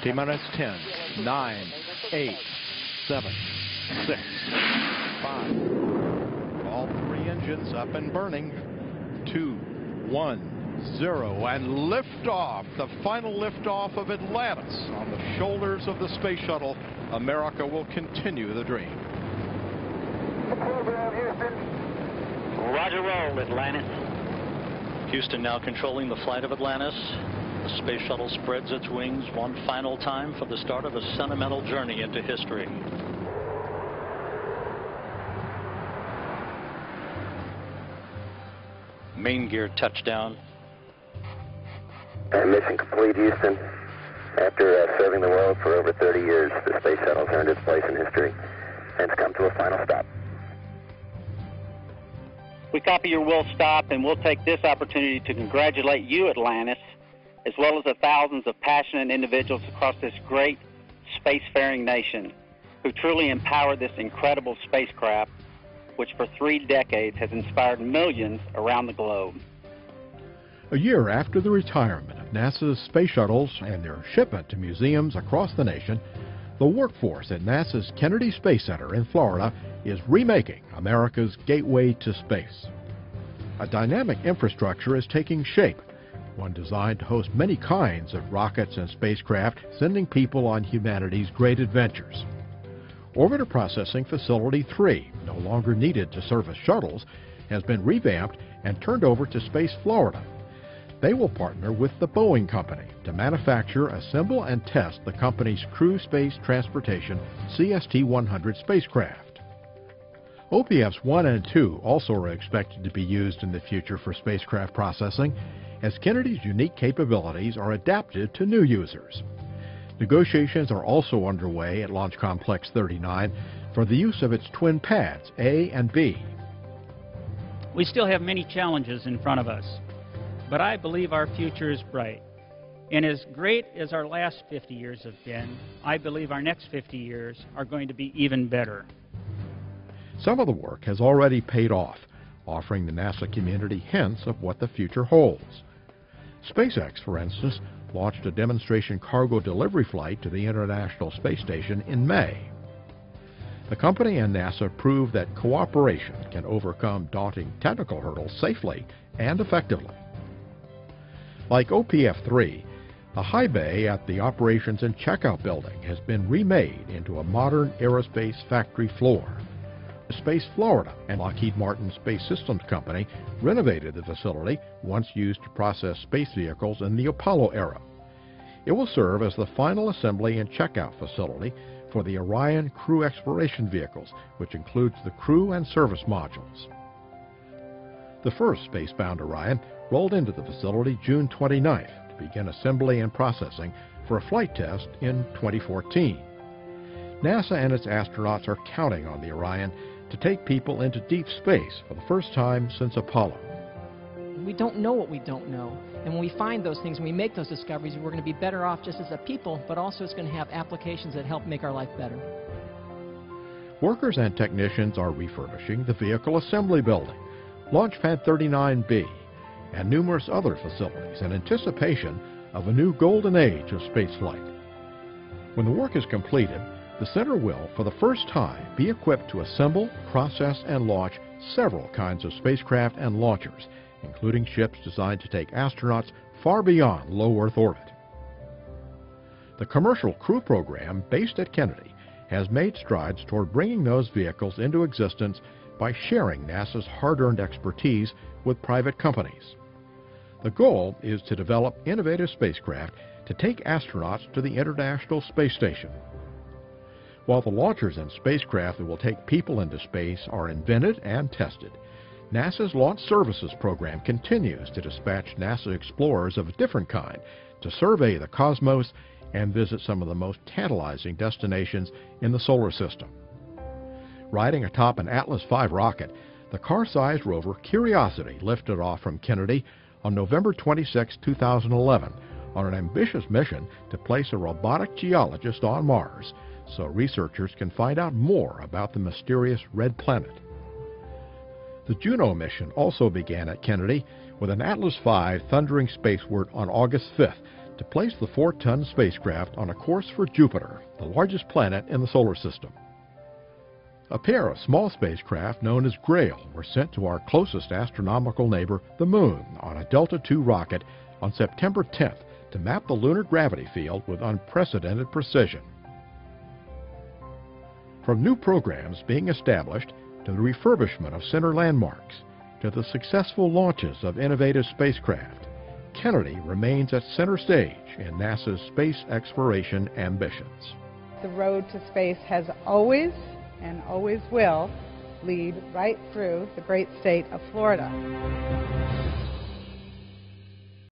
T-minus 10, 9, 8, 7, 6, 5. All three engines up and burning. 2, 1, 0, and liftoff. The final liftoff of Atlantis on the shoulders of the space shuttle. America will continue the dream. Roger, roll, Atlantis. Houston now controlling the flight of Atlantis. The space shuttle spreads its wings one final time for the start of a sentimental journey into history. Main gear touchdown. Mission complete, Houston. After serving the world for over 30 years, the space shuttle's earned its place in history and it's come to a final stop. We copy your will stop, and we'll take this opportunity to congratulate you, Atlantis, as well as the thousands of passionate individuals across this great spacefaring nation who truly empowered this incredible spacecraft, which for 3 decades has inspired millions around the globe. A year after the retirement of NASA's space shuttles and their shipment to museums across the nation, the workforce at NASA's Kennedy Space Center in Florida is remaking America's gateway to space. A dynamic infrastructure is taking shape, one designed to host many kinds of rockets and spacecraft, sending people on humanity's great adventures. Orbiter Processing Facility 3, no longer needed to service shuttles, has been revamped and turned over to Space Florida. They will partner with the Boeing Company to manufacture, assemble, and test the company's Crew Space Transportation CST-100 spacecraft. OPFs 1 and 2 also are expected to be used in the future for spacecraft processing, as Kennedy's unique capabilities are adapted to new users. Negotiations are also underway at Launch Complex 39 for the use of its twin pads, A and B. We still have many challenges in front of us, but I believe our future is bright. And as great as our last 50 years have been, I believe our next 50 years are going to be even better. Some of the work has already paid off, offering the NASA community hints of what the future holds. SpaceX, for instance, launched a demonstration cargo delivery flight to the International Space Station in May. The company and NASA proved that cooperation can overcome daunting technical hurdles safely and effectively. Like OPF-3, the high bay at the Operations and Checkout Building has been remade into a modern aerospace factory floor. Space Florida and Lockheed Martin Space Systems Company renovated the facility, once used to process space vehicles in the Apollo era. It will serve as the final assembly and checkout facility for the Orion crew exploration vehicles, which includes the crew and service modules. The first spacebound Orion rolled into the facility June 29th to begin assembly and processing for a flight test in 2014. NASA and its astronauts are counting on the Orion to take people into deep space for the first time since Apollo. We don't know what we don't know. And when we find those things, when we make those discoveries, we're going to be better off just as a people, but also it's going to have applications that help make our life better. Workers and technicians are refurbishing the Vehicle Assembly Building, Launch Pad 39B, and numerous other facilities in anticipation of a new golden age of spaceflight. When the work is completed, the center will, for the first time, be equipped to assemble, process, and launch several kinds of spacecraft and launchers, including ships designed to take astronauts far beyond low Earth orbit. The Commercial Crew Program, based at Kennedy, has made strides toward bringing those vehicles into existence by sharing NASA's hard-earned expertise with private companies. The goal is to develop innovative spacecraft to take astronauts to the International Space Station. While the launchers and spacecraft that will take people into space are invented and tested, NASA's Launch Services Program continues to dispatch NASA explorers of a different kind to survey the cosmos and visit some of the most tantalizing destinations in the solar system. Riding atop an Atlas V rocket, the car-sized rover Curiosity lifted off from Kennedy on November 26, 2011, on an ambitious mission to place a robotic geologist on Mars, so researchers can find out more about the mysterious red planet. The Juno mission also began at Kennedy with an Atlas V thundering spaceward on August 5th to place the 4-ton spacecraft on a course for Jupiter, the largest planet in the solar system. A pair of small spacecraft known as Grail were sent to our closest astronomical neighbor, the Moon, on a Delta II rocket on September 10th to map the lunar gravity field with unprecedented precision. From new programs being established to the refurbishment of center landmarks to the successful launches of innovative spacecraft, Kennedy remains at center stage in NASA's space exploration ambitions. The road to space has always and always will lead right through the great state of Florida.